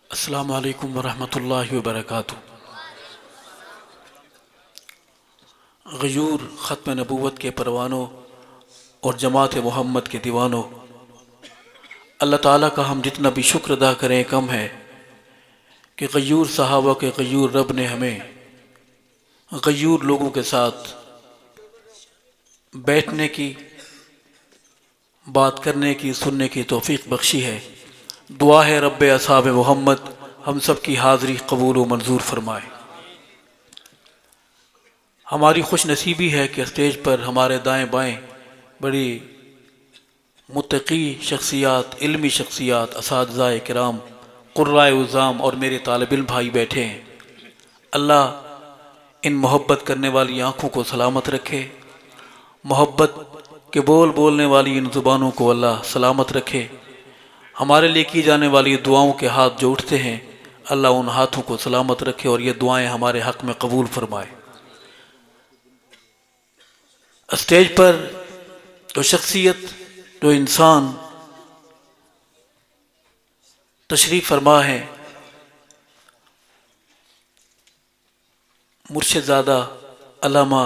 अस्सलामु अलैकुम वरहमतुल्लाहि वबरकातुहू। ग़यूर ख़त्म नबूवत के परवानों और जमात मोहम्मद के दीवानों, अल्लाह ताला का हम जितना भी शुक्र अदा करें कम है कि ग़यूर सहाबा के ग़यूर रब ने हमें ग़यूर लोगों के साथ बैठने की, बात करने की, सुनने की तौफ़ीक़ बख्शी है। दुआ है रब असहाब मोहम्मद हम सब की हाज़री कबूल व मंजूर फरमाए। हमारी खुश नसीबी है कि स्टेज पर हमारे दाएं बाएं बड़ी मुत्तकी शख्सियात, इल्मी शख्सियात, असातिज़ा किराम, क़ुर्राए उज़्ज़ाम और मेरे तालिब इल्म भाई बैठे हैं। अल्लाह इन मोहब्बत करने वाली आँखों को सलामत रखे, मोहब्बत के बोल बोलने वाली इन ज़ुबानों को अल्लाह सलामत रखे। हमारे लिए की जाने वाली दुआओं के हाथ जो उठते हैं अल्लाह उन हाथों को सलामत रखे और ये दुआएं हमारे हक़ में कबूल फरमाए। स्टेज पर जो शख्सियत, जो इंसान तशरीफ़ फरमा है, मुर्शिदादा अल्लामा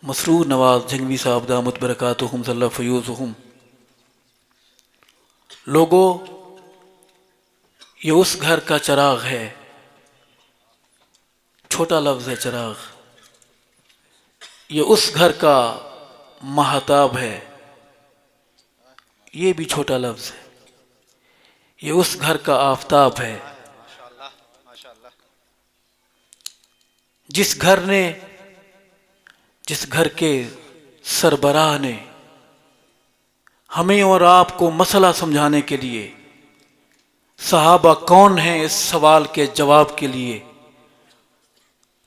मसरूर नवाज़ जंगवी साहब दामत बरकातुहुम ज़ल्ला फ़यूज़ुहुम। लोगों, ये उस घर का चिराग है, छोटा लफ्ज़ है चिराग। ये उस घर का महताब है, ये भी छोटा लफ्ज़ है। ये उस घर का आफताब है। जिस घर के सरबराह ने हमें और आपको मसला समझाने के लिए, सहाबा कौन है इस सवाल के जवाब के लिए,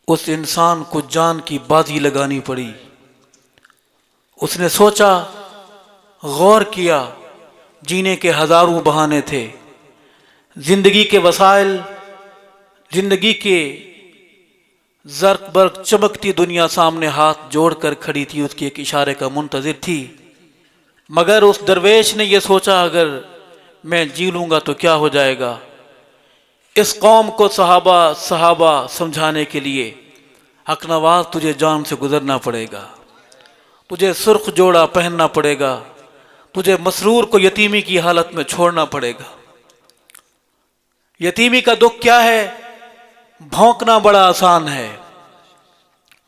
उस इंसान को जान की बाजी लगानी पड़ी। उसने सोचा, गौर किया, जीने के हजारों बहाने थे, जिंदगी के वसाइल, जिंदगी के जर्क बर्क चमकती दुनिया सामने हाथ जोड़कर खड़ी थी, उसकी एक इशारे का मुंतजिर थी। मगर उस दरवेश ने यह सोचा, अगर मैं जी लूंगा तो क्या हो जाएगा। इस कौम को सहाबा समझाने के लिए, हक नवाज तुझे जान से गुजरना पड़ेगा, तुझे सुर्ख जोड़ा पहनना पड़ेगा, तुझे मसरूर को यतीमी की हालत में छोड़ना पड़ेगा। यतीमी का दुख क्या है? भौंकना बड़ा आसान है,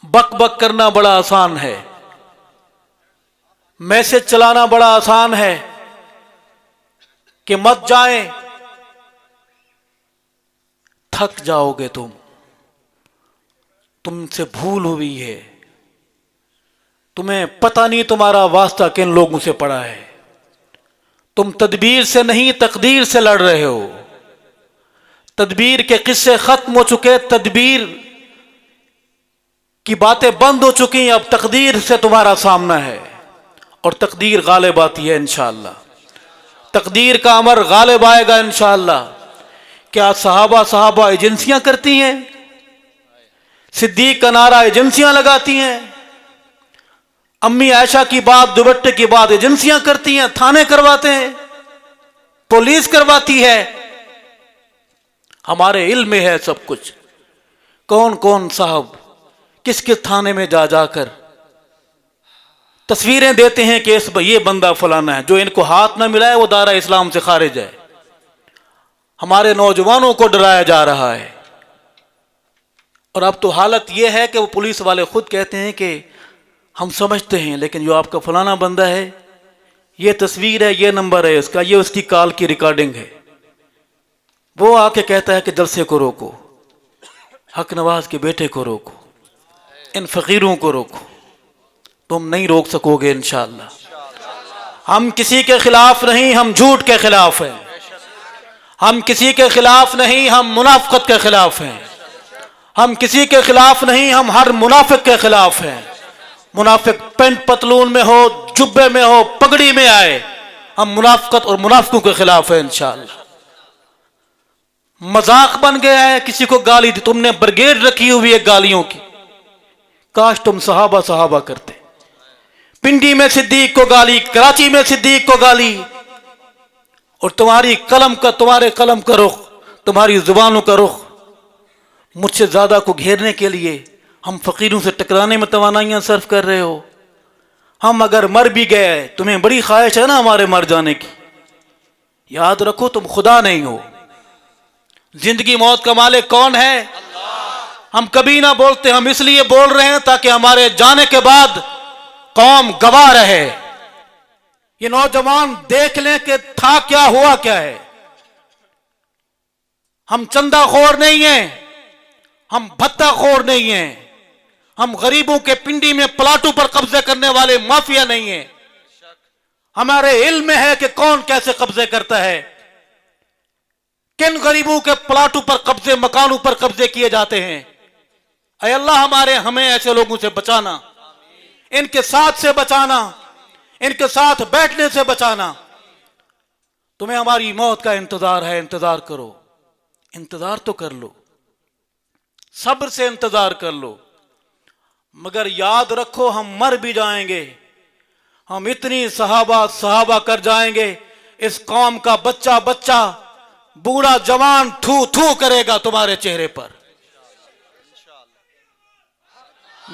बक बक करना बड़ा आसान है, मैसेज चलाना बड़ा आसान है कि मत जाएं, थक जाओगे तुमसे भूल हुई है, तुम्हें पता नहीं तुम्हारा वास्ता किन लोगों से पड़ा है, तुम तदबीर से नहीं तकदीर से लड़ रहे हो, तदबीर के किस्से खत्म हो चुके, तदबीर की बातें बंद हो चुकी, अब तकदीर से तुम्हारा सामना है और तकदीर गालिब आती है इंशाअल्लाह। तकदीर का अमर गालिब आएगा इंशाअल्लाह। क्या सहाबा एजेंसियां करती हैं? सिद्दीक का नारा एजेंसियां लगाती हैं। अम्मी आयशा की बात, दुपट्टे की बात एजेंसियां करती हैं, थाने करवाते हैं, पुलिस करवाती है। हमारे इल्म में है सब कुछ, कौन कौन साहब किस किस थाने में जा जाकर तस्वीरें देते हैं कि ये बंदा फलाना है, जो इनको हाथ ना मिलाए वो दायरा इस्लाम से खारिज है। हमारे नौजवानों को डराया जा रहा है। और अब तो हालत यह है कि वो पुलिस वाले खुद कहते हैं कि हम समझते हैं, लेकिन जो आपका फलाना बंदा है, ये तस्वीर है, ये नंबर है इसका, ये उसकी कॉल की रिकॉर्डिंग है, वो आके कहता है कि जलसे को रोको, हक नवाज के बेटे को रोको, इन फकीरों को रोको। तुम नहीं रोक सकोगे इंशाअल्लाह। हम किसी के खिलाफ नहीं, हम झूठ के खिलाफ हैं। हम किसी के खिलाफ नहीं, हम मुनाफिकत के खिलाफ हैं। हम किसी के खिलाफ नहीं, हम हर मुनाफिक के खिलाफ हैं। मुनाफिक पेंट पतलून में हो, जुब्बे में हो, पगड़ी में आए, हम मुनाफिकत और मुनाफिकों के खिलाफ है इंशाअल्लाह। मजाक बन गया है किसी को गाली दी, तुमने ब्रिगेड रखी हुई है गालियों की। काश तुम सहाबा करते। पिंडी में सिद्दीक को गाली, कराची में सिद्दीक को गाली, और तुम्हारे कलम का रुख तुम्हारी जुबानों का रुख मुझसे ज्यादा को घेरने के लिए हम फकीरों से टकराने में तवानाइयां सर्फ कर रहे हो। हम अगर मर भी गए, तुम्हें बड़ी ख्वाहिश है ना हमारे मर जाने की, याद रखो तुम खुदा नहीं हो। जिंदगी मौत का मालिक कौन है? हम कभी ना बोलते, हम इसलिए बोल रहे हैं ताकि हमारे जाने के बाद कौम गवाह रहे, ये नौजवान देख लें कि था क्या हुआ क्या है। हम चंदाखोर नहीं हैं, हम भत्ताखोर नहीं हैं, हम गरीबों के पिंडी में प्लाटों पर कब्जे करने वाले माफिया नहीं हैं। हमारे इल्म में है कि कौन कैसे कब्जे करता है, किन गरीबों के प्लाटों पर कब्जे, मकानों पर कब्जे किए जाते हैं। ऐ अल्लाह हमें ऐसे लोगों से बचाना, इनके साथ से बचाना, इनके साथ बैठने से बचाना। तुम्हें हमारी मौत का इंतजार है, इंतजार करो, इंतजार तो कर लो, सब्र से इंतजार कर लो, मगर याद रखो हम मर भी जाएंगे, हम इतनी सहाबा कर जाएंगे, इस कौम का बच्चा बच्चा, बूढ़ा जवान थू थू करेगा तुम्हारे चेहरे पर।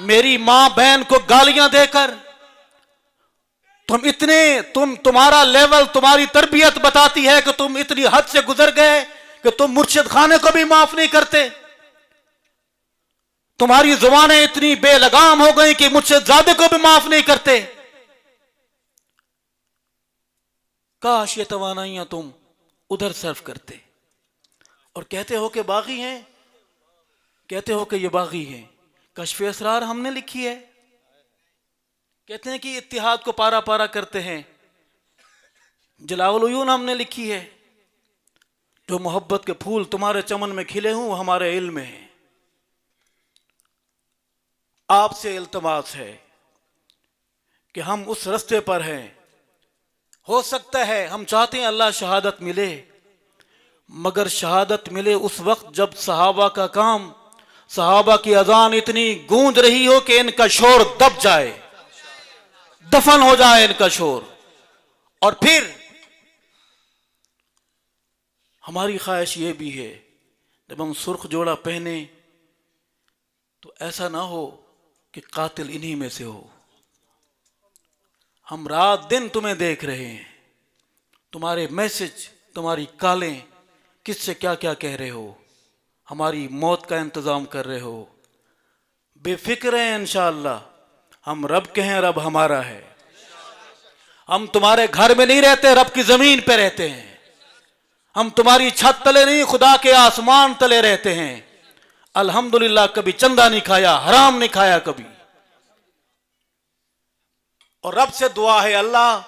मेरी मां बहन को गालियां देकर तुम्हारा लेवल, तुम्हारी तरबियत बताती है कि तुम इतनी हद से गुजर गए कि तुम मुर्शिद खाने को भी माफ नहीं करते। तुम्हारी जुबानें इतनी बेलगाम हो गई कि मुर्शिद जादे को भी माफ नहीं करते। काश ये तवानाइयां तुम उधर सर्फ करते। और कहते हो कि बागी हैं, कहते हो कि ये बागी हैं। कश्फ असरार हमने लिखी है, कहते हैं कि इत्तिहाद को पारा पारा करते हैं। जलाउल उयून हमने लिखी है। जो मोहब्बत के फूल तुम्हारे चमन में खिले हों वो हमारे इल्म में है। आपसे इल्तमास है कि हम उस रास्ते पर हैं। हो सकता है हम चाहते हैं अल्लाह शहादत मिले, मगर शहादत मिले उस वक्त जब सहाबा का काम, सहाबा की अजान इतनी गूंज रही हो कि इनका शोर दब जाए, दफन हो जाए इनका शोर। और फिर हमारी ख्वाहिश ये भी है जब हम सुर्ख जोड़ा पहने तो ऐसा ना हो कि कातिल इन्हीं में से हो। हम रात दिन तुम्हें देख रहे हैं, तुम्हारे मैसेज, तुम्हारी कालें, किससे क्या क्या कह रहे हो, हमारी मौत का इंतजाम कर रहे हो। बेफिक्र हैं इंशाअल्लाह, हम रब के हैं, रब हमारा है। हम तुम्हारे घर में नहीं रहते, रब की जमीन पे रहते हैं। हम तुम्हारी छत तले नहीं, खुदा के आसमान तले रहते हैं। अल्हम्दुलिल्लाह कभी चंदा नहीं खाया, हराम नहीं खाया कभी। और रब से दुआ है अल्लाह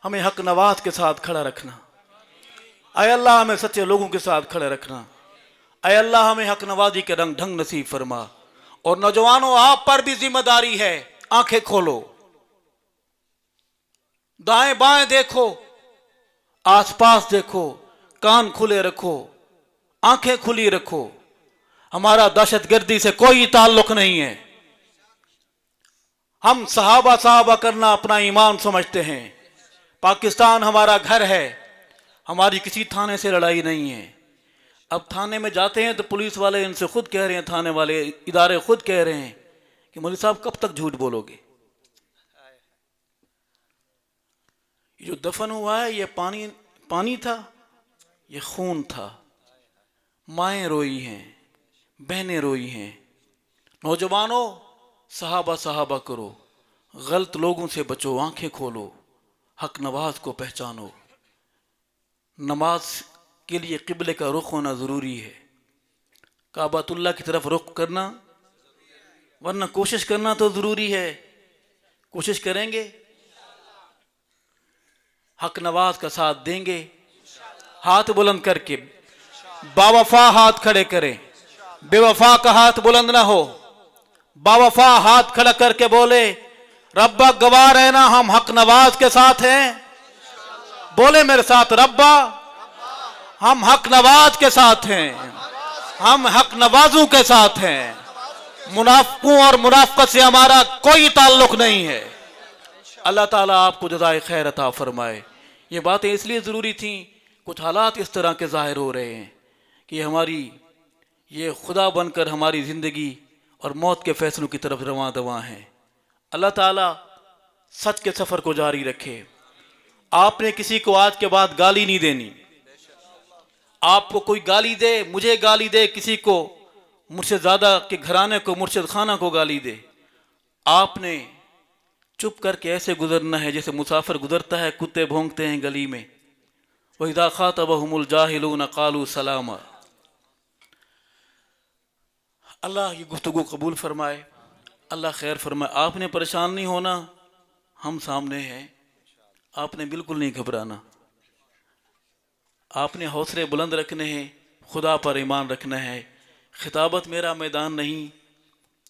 हमें हक नवाज के साथ खड़ा रखना। अय अल्लाह हमें सच्चे लोगों के साथ खड़े रखना। अय अल्लाह हमें हक नवाजी के रंग ढंग नसीब फरमा। और नौजवानों आप पर भी जिम्मेदारी है, आंखें खोलो, दाएं बाएं देखो, आसपास देखो, कान खुले रखो, आंखें खुली रखो। हमारा दहशतगर्दी से कोई ताल्लुक नहीं है। हम सहाबा करना अपना ईमान समझते हैं। पाकिस्तान हमारा घर है, हमारी किसी थाने से लड़ाई नहीं है। अब थाने में जाते हैं तो पुलिस वाले इनसे खुद कह रहे हैं, थाने वाले इदारे खुद कह रहे हैं कि मौलवी साहब कब तक झूठ बोलोगे। ये जो दफन हुआ है ये पानी था, ये खून था। माएं रोई हैं, बहनें रोई हैं। नौजवानों सहाबा करो, गलत लोगों से बचो, आंखें खोलो, हक नवाज को पहचानो। नमाज के लिए किबले का रुख होना जरूरी है, काबातुल्लाह की तरफ रुख करना, वरना कोशिश करना तो जरूरी है। कोशिश करेंगे, हक नवाज का साथ देंगे। हाथ बुलंद करके बावफा हाथ खड़े करें, बेवफा का हाथ बुलंद ना हो। बावफा हाथ खड़ा करके बोले रब्बा गवाह रहना हम हक नवाज के साथ हैं। बोले मेरे साथ, रब्बा हम हक नवाज के साथ हैं, हम हक नवाजों के साथ हैं। मुनाफिकों और मुनाफिकत से हमारा कोई ताल्लुक नहीं है। अल्लाह ताला आपको जज़ाए खैर अता फरमाए। ये बातें इसलिए ज़रूरी थी, कुछ हालात इस तरह के ज़ाहिर हो रहे हैं कि हमारी ये खुदा बनकर हमारी ज़िंदगी और मौत के फैसलों की तरफ रवां दवां हैं। अल्लाह ताला सच के सफ़र को जारी रखे। आपने किसी को आज के बाद गाली नहीं देनी। आपको कोई गाली दे, मुझे गाली दे, किसी को मुर्शिद ज़ादा के घराने को, मुर्शिद खाना को गाली दे, आपने चुप करके ऐसे गुजरना है जैसे मुसाफिर गुजरता है, कुत्ते भौंकते हैं गली में। वइज़ा ख़ातबहुमुल जाहिलून क़ालू सलामा। अल्लाह की गुफ्तगू कबूल फरमाए, अल्लाह खैर फरमाए। आपने परेशान नहीं होना, हम सामने हैं। आपने बिल्कुल नहीं घबराना। आपने हौसले बुलंद रखने हैं, खुदा पर ईमान रखना है। खिताबत मेरा मैदान नहीं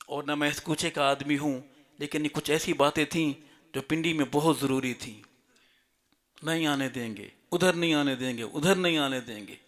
और न मैं इस कूचे का आदमी हूँ, लेकिन ये कुछ ऐसी बातें थीं जो पिंडी में बहुत ज़रूरी थी। नहीं आने देंगे, उधर नहीं आने देंगे, उधर नहीं आने देंगे।